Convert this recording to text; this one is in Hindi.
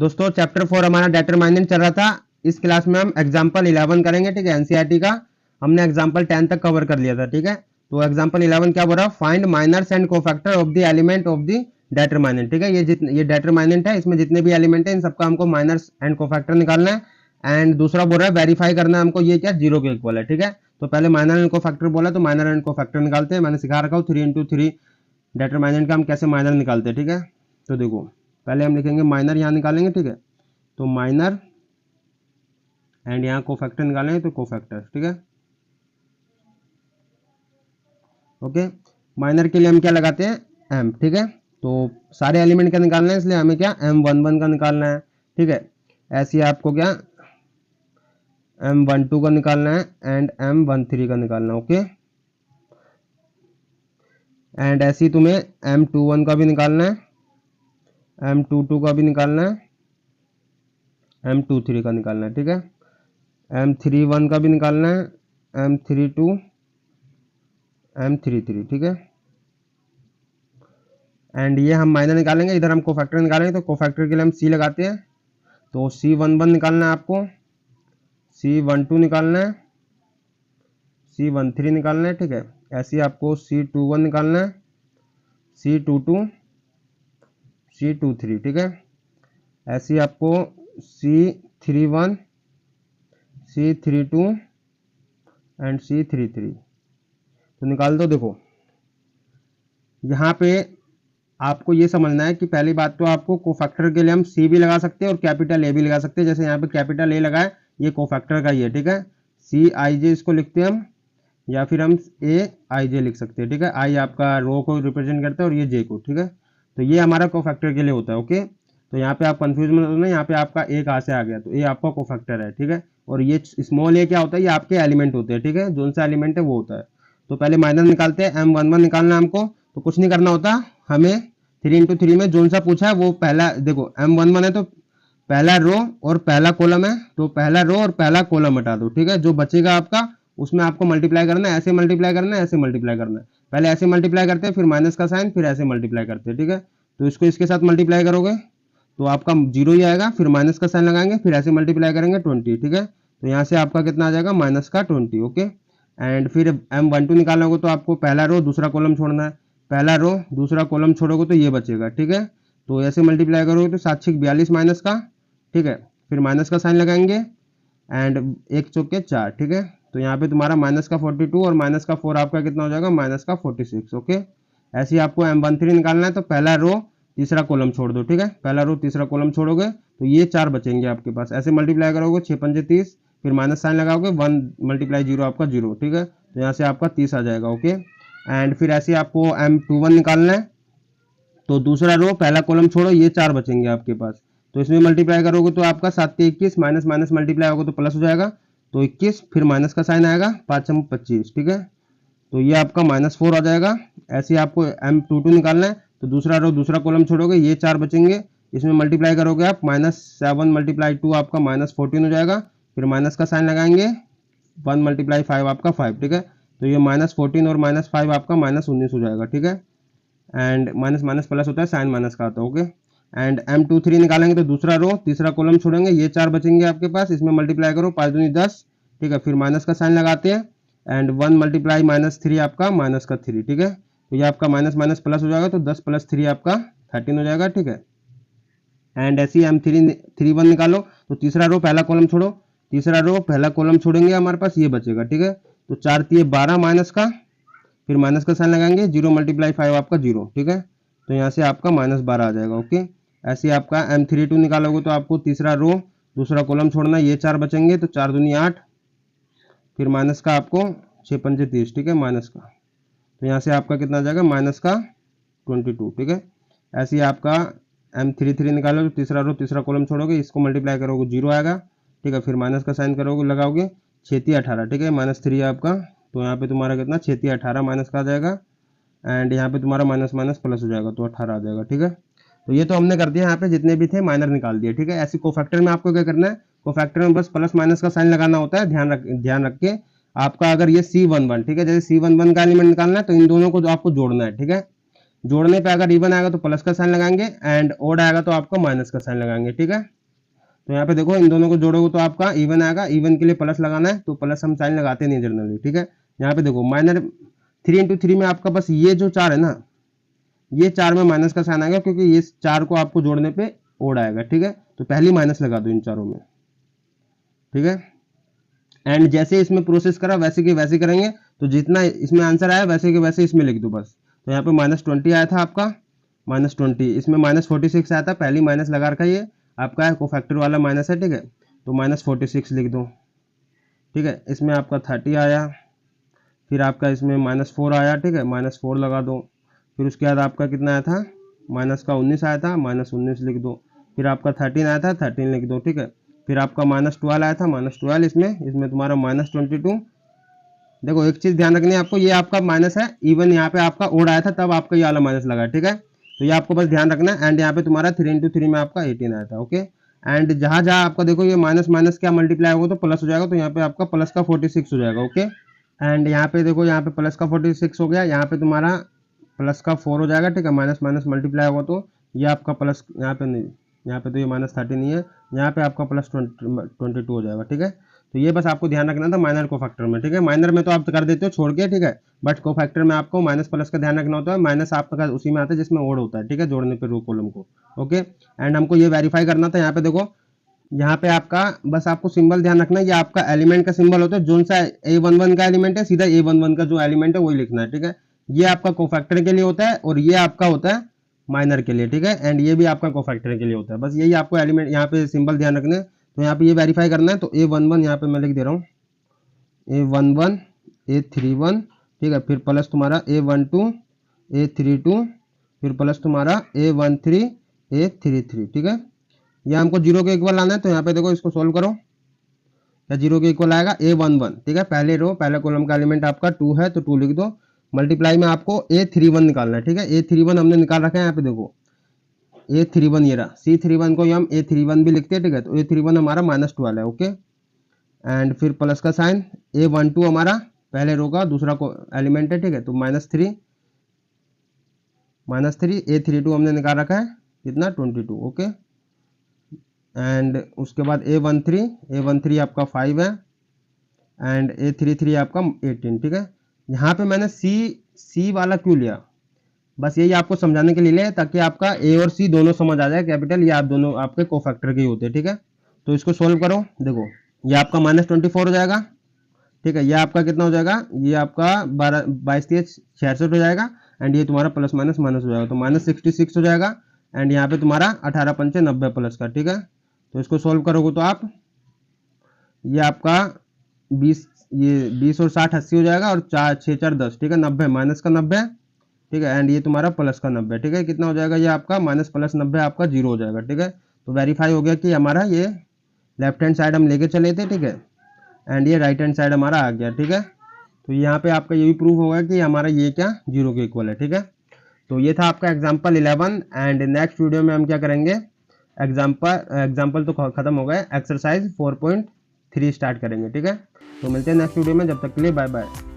दोस्तों चैप्टर 4 हमारा डिटरमिनेंट चल रहा था। इस क्लास में हम एग्जांपल 11 करेंगे, ठीक है। एनसीईआरटी का हमने एग्जांपल 10 तक कवर कर लिया था, ठीक है। तो एग्जांपल 11 क्या बोल रहा है, find minors and cofactor of the element of the determinant, ठीक है। ये डिटरमिनेंट है, इसमें जितने भी एलिमेंट है इन सबका हमको माइनर्स एंड कोफैक्टर निकालना है। एंड दूसरा बोल रहा है वेरीफाई करना है हमको ये क्या जीरो के इक्वल है, ठीक है। तो पहले माइनर एंड कोफैक्टर बोला, तो माइनर एंड कोफैक्टर निकालते हैं। मैंने सिखा रखा हूँ 3 into 3 डिटरमिनेंट का हम कैसे माइनर निकालते हैं, ठीक है। तो देखो पहले हम लिखेंगे माइनर, यहाँ निकालेंगे, ठीक है। तो माइनर एंड यहाँ कोफैक्टर निकालेंगे, तो कोफैक्टर, ठीक है। ओके, माइनर के लिए हम क्या लगाते हैं एम, ठीक है। तो सारे एलिमेंट का निकालना है, इसलिए हमें क्या M11 का निकालना है, ठीक है। ऐसे ही आपको क्या M12 का निकालना है एंड M13 का निकालना है, ओके। एंड ऐसे ही तुम्हें M21 का भी निकालना है, M22 का भी निकालना है, M23 का निकालना है, ठीक है। M31 का भी निकालना है, M32, M33, ठीक है। एंड ये हम माइनर निकालेंगे, इधर हम कोफैक्टर निकालेंगे, तो कोफैक्टर के लिए हम C लगाते हैं। तो C11 निकालना है आपको, C12 निकालना है, C13 निकालना है, ठीक है। ऐसे ही आपको C21 निकालना है, C22, C23, ठीक है। ऐसे ही आपको C31, C32 एंड C33 तो निकाल दो। देखो यहाँ पे आपको ये समझना है कि पहली बात तो आपको कोफैक्टर के लिए हम C भी लगा सकते हैं और कैपिटल A भी लगा सकते हैं। जैसे यहाँ पे कैपिटल A लगा है, ये कोफैक्टर का ही है, ठीक है। CIJ इसको लिखते हैं हम, या फिर हम AIJ लिख सकते हैं, ठीक है। I आपका रो को रिप्रेजेंट करता है और ये J को, ठीक है। तो ये हमारा कोफैक्टर के लिए होता है, ओके। तो यहाँ पे आप कंफ्यूज मत होना, यहाँ पे आपका A कहाँ से आ गया, तो A आपका कोफैक्टर है, ठीक है। और ये स्मॉल a क्या होता है, ये आपके एलिमेंट होते हैं, ठीक है। जो सा एलिमेंट है वो होता है। तो पहले माइनर निकालते हैं, M11 निकालना है हमको। तो कुछ नहीं करना होता हमें, 3 into 3 में जो सा पूछा है वो पहला, देखो M11 है तो पहला रो और पहला कॉलम है, तो पहला रो और पहला कॉलम हटा दो, ठीक है। जो बचेगा आपका उसमें आपको मल्टीप्लाई करना है, ऐसे मल्टीप्लाई करना है, ऐसे मल्टीप्लाई करना है। पहले ऐसे मल्टीप्लाई करते हैं, फिर माइनस का साइन, फिर ऐसे मल्टीप्लाई करते हैं, ठीक है। तो इसको इसके साथ मल्टीप्लाई करोगे तो आपका 0 ही आएगा, फिर माइनस का साइन लगाएंगे, फिर ऐसे मल्टीप्लाई करेंगे 20, ठीक है। तो यहाँ से आपका कितना आ जाएगा, माइनस का 20, ओके। एंड फिर M12 निकालना होगा, तो आपको पहला रो दूसरा कॉलम छोड़ना है, पहला रो दूसरा कॉलम छोड़ोगे तो ये बचेगा, ठीक है। तो ऐसे मल्टीप्लाई करोगे तो 7 6 42 माइनस का, ठीक है। फिर माइनस का साइन लगाएंगे एंड 1 चौके 4, ठीक है। तो यहाँ पे तुम्हारा माइनस का 42 और माइनस का 4 आपका कितना हो जाएगा, माइनस का 46, ओके। ऐसे ही आपको M13 निकालना है, तो पहला रो तीसरा कॉलम छोड़ दो, ठीक है। पहला रो तीसरा कॉलम छोड़ोगे तो ये 4 बचेंगे आपके पास। ऐसे मल्टीप्लाई करोगे 6 पंजे 30, फिर माइनस साइन लगाओगे, 1 मल्टीप्लाई 0 आपका 0, ठीक है। तो यहाँ से आपका 30 आ जाएगा, ओके। एंड फिर ऐसे आपको M21 निकालना है, तो दूसरा रो पहला कॉलम छोड़ो, ये 4 बचेंगे आपके पास। तो इसमें मल्टीप्लाई करोगे तो आपका 7 के 21, माइनस माइनस मल्टीप्लाई होगा तो प्लस हो जाएगा, तो 21, फिर माइनस का साइन आएगा, 5 25, ठीक है। तो ये आपका -4 आ जाएगा। ऐसे आपको M22 निकालना है, तो दूसरा रो दूसरा कॉलम छोड़ोगे, ये 4 बचेंगे, इसमें मल्टीप्लाई करोगे आप, -7 × 2 आपका -14 हो जाएगा, फिर माइनस का साइन लगाएंगे, 1 × 5 आपका 5, ठीक है। तो ये -14 और -5 आपका -19 हो जाएगा, ठीक है। एंड माइनस माइनस प्लस होता है, साइन माइनस का आता है, ओके। एंड M23 निकालेंगे, तो दूसरा रो तीसरा कॉलम छोड़ेंगे, ये 4 बचेंगे आपके पास, इसमें मल्टीप्लाई करो, 5 दूनी 10, ठीक है। फिर माइनस का साइन लगाते हैं एंड 1 × -3 आपका माइनस का 3, ठीक है। तो ये आपका माइनस माइनस प्लस हो जाएगा, तो 10 + 3 आपका 13 हो जाएगा, ठीक है। एंड ऐसे ही M31 निकालो, तो तीसरा रो पहला कॉलम छोड़ो, तीसरा रो पहला कॉलम छोड़ेंगे, हमारे पास ये बचेगा, ठीक है। तो 4 × 12 माइनस का, फिर माइनस का साइन लगाएंगे, 0 × 5 आपका 0, ठीक है। तो यहाँ से आपका -12 आ जाएगा, ओके। ऐसे ही आपका M32 निकालोगे, तो आपको तीसरा रो दूसरा कॉलम छोड़ना, ये 4 बचेंगे, तो 4 दूनी 8, फिर माइनस का आपको 6 पंजे 30, ठीक है, माइनस का। तो यहाँ से आपका कितना आ जाएगा, माइनस का 22, ठीक है। ऐसे ही आपका M33 निकालोगे, तो तीसरा रो तीसरा कॉलम छोड़ोगे, इसको मल्टीप्लाई करोगे 0 आएगा, ठीक है। फिर माइनस का साइन करोगे, लगाओगे, 6 18, ठीक है, -3 आपका। तो यहाँ पे तुम्हारा कितना 6 18 माइनस का आ जाएगा, एंड यहाँ पे तुम्हारा माइनस माइनस प्लस हो जाएगा, तो 18 आ जाएगा, ठीक है। तो ये तो हमने कर दिया, यहाँ पे जितने भी थे माइनर निकाल दिए, ठीक है। ऐसे कोफैक्टर में आपको क्या करना है, कोफैक्टर में बस प्लस माइनस का साइन लगाना होता है, ध्यान रख के आपका। अगर ये C11, ठीक है, जैसे C11 का एलिमेंट निकालना है, तो इन दोनों को आपको जोड़ना है, ठीक है। जोड़ने पे अगर इवन आएगा तो प्लस का साइन लगाएंगे एंड ओड आएगा तो आपका माइनस का साइन लगाएंगे, ठीक है। तो यहाँ पे देखो इन दोनों को जोड़ोगे तो आपका इवन आएगा, इवन के लिए प्लस लगाना है तो प्लस हम साइन लगाते नहीं जनरली, ठीक है। यहाँ पे देखो माइनर 3 इंटू 3 में आपका बस ये जो 4 है ना, ये 4 में माइनस का साइन आएगा क्योंकि ये 4 को आपको जोड़ने पे ओड आएगा, ठीक है। तो पहली माइनस लगा दो इन चारों में, ठीक है। एंड जैसे इसमें प्रोसेस करा वैसे के वैसे करेंगे, तो जितना इसमें आंसर आया वैसे के वैसे इसमें लिख दो बस। तो यहाँ पे -20 आया था आपका, -20, इसमें -46 आया था, पहली माइनस लगा रखा है, ये आपका कोफैक्टर वाला माइनस है, ठीक है। तो -46 लिख दो, ठीक है। इसमें आपका 30 आया, फिर आपका इसमें -4 आया, ठीक है, -4 लगा दो। फिर उसके बाद आपका कितना आया था, -19 आया था, -19 लिख दो। फिर आपका 13 आया था, 13 लिख दो, ठीक है। फिर आपका -12 आया था, -12 इसमें तुम्हारा -22। देखो एक चीज ध्यान रखनी है आपको, ये आपका माइनस है, इवन यहाँ पे आपका ओड आया था तब आपका ये वाला माइनस लगा, ठीक है। तो ये आपको बस ध्यान रखना है। एंड यहाँ पे तुम्हारा 3 इंटू 3 में आपका 18 आया था, ओके। एंड जहां जहां आपका देखो ये माइनस माइनस क्या मल्टीप्लाई होगा तो प्लस हो जाएगा, तो यहाँ पे आपका प्लस का 46 हो जाएगा, ओके। एंड यहाँ पे देखो यहाँ पे प्लस का 46 हो गया, यहाँ पे तुम्हारा प्लस का 4 हो जाएगा, ठीक है। माइनस माइनस मल्टीप्लाई होगा तो ये आपका प्लस, यहाँ पे नहीं, यहाँ पे तो ये -30 नहीं है, यहाँ पे आपका +22 हो जाएगा, ठीक है। तो ये बस आपको ध्यान रखना था माइनर कोफैक्टर में, ठीक है। माइनर में तो आप कर देते हो छोड़ के, ठीक है, बट कोफैक्टर में आपको माइनस प्लस का ध्यान रखना होता है। माइनस आपका उसी में आता है जिसमें ओड होता है, ठीक है, जोड़ने पे रो कॉलम को, ओके। एंड हमको ये वेरीफाई करना था, यहाँ पे देखो, यहाँ पे आपका बस आपको सिंबल ध्यान रखना है, ये आपका एलिमेंट का सिंबल होता है, जो सा A11 का एलिमेंट है सीधा A11 का जो एलिमेंट है वही लिखना है, ठीक है। ये आपका कोफैक्टर के लिए होता है और ये आपका होता है माइनर के लिए, ठीक है। एंड ये भी आपका कोफैक्टर के लिए होता है, बस यही आपको एलिमेंट यहाँ पे सिंबल ध्यान रखना है। तो यहाँ पे ये वेरीफाई करना है, तो A11 यहाँ पे मैं लिख दे रहा हूँ, A11 A31, ठीक है। फिर प्लस तुम्हारा A12 A32, फिर प्लस तुम्हारा A13 A33, ठीक है। ये हमको 0 के इक्वल लाना है, तो यहाँ पे देखो इसको सोल्व करो, या 0 के इक्वल आएगा A11, ठीक है। पहले रो पहले कॉलम का एलिमेंट आपका 2 है तो 2 लिख दो, मल्टीप्लाई में आपको A31 निकालना है, ठीक है। A31 हमने निकाल रखा है, यहाँ पे देखो A31 ये रहा, C31 को हम A31 भी लिखते हैं, ठीक है। तो A31 हमारा -12 है, ओके। एंड फिर प्लस का साइन, A12 हमारा पहले रो का दूसरा को एलिमेंट है, ठीक है। तो -3 A32 हमने निकाल रखा है कितना 22, ओके। एंड उसके बाद A13 आपका 5 है, एंड A33 आपका 18, ठीक है। यहाँ पे मैंने C वाला क्यों लिया, बस यही आपको समझाने के लिए लिया, ताकि आपका A और C दोनों समझ आ जाए कैपिटल, ये आप दोनों आपके कोफैक्टर के ही होते हैं, ठीक है। तो इसको सोल्व करो, देखो ये आपका -24 हो जाएगा, ठीक है। ये आपका कितना हो जाएगा, ये आपका 22×3=66 हो जाएगा, एंड ये तुम्हारा प्लस माइनस माइनस हो जाएगा, तो -66 हो जाएगा। एंड यहाँ पे तुम्हारा 18×5 = 90 प्लस का, ठीक है। तो इसको सोल्व करोगे तो आप ये आपका 20 और 60 80 हो जाएगा, और 4 6 4 10, ठीक है, 90 माइनस का 90, ठीक है। एंड ये तुम्हारा प्लस का 90, ठीक है। कितना हो जाएगा ये आपका माइनस प्लस 90 आपका 0 हो जाएगा, ठीक है। तो वेरीफाई हो गया कि हमारा ये लेफ्ट हैंड साइड हम लेके चले थे, ठीक है, एंड ये राइट हैंड साइड हमारा आ गया, ठीक है। तो यहाँ पे आपका ये भी प्रूफ होगा कि हमारा ये क्या 0 के इक्वल है, ठीक है। तो ये था आपका एग्जाम्पल 11, एंड नेक्स्ट वीडियो में हम क्या करेंगे, एग्जाम्पल तो खत्म हो गए, एक्सरसाइज 4.3 स्टार्ट करेंगे, ठीक है। तो मिलते हैं नेक्स्ट वीडियो में, जब तक के लिए बाय बाय।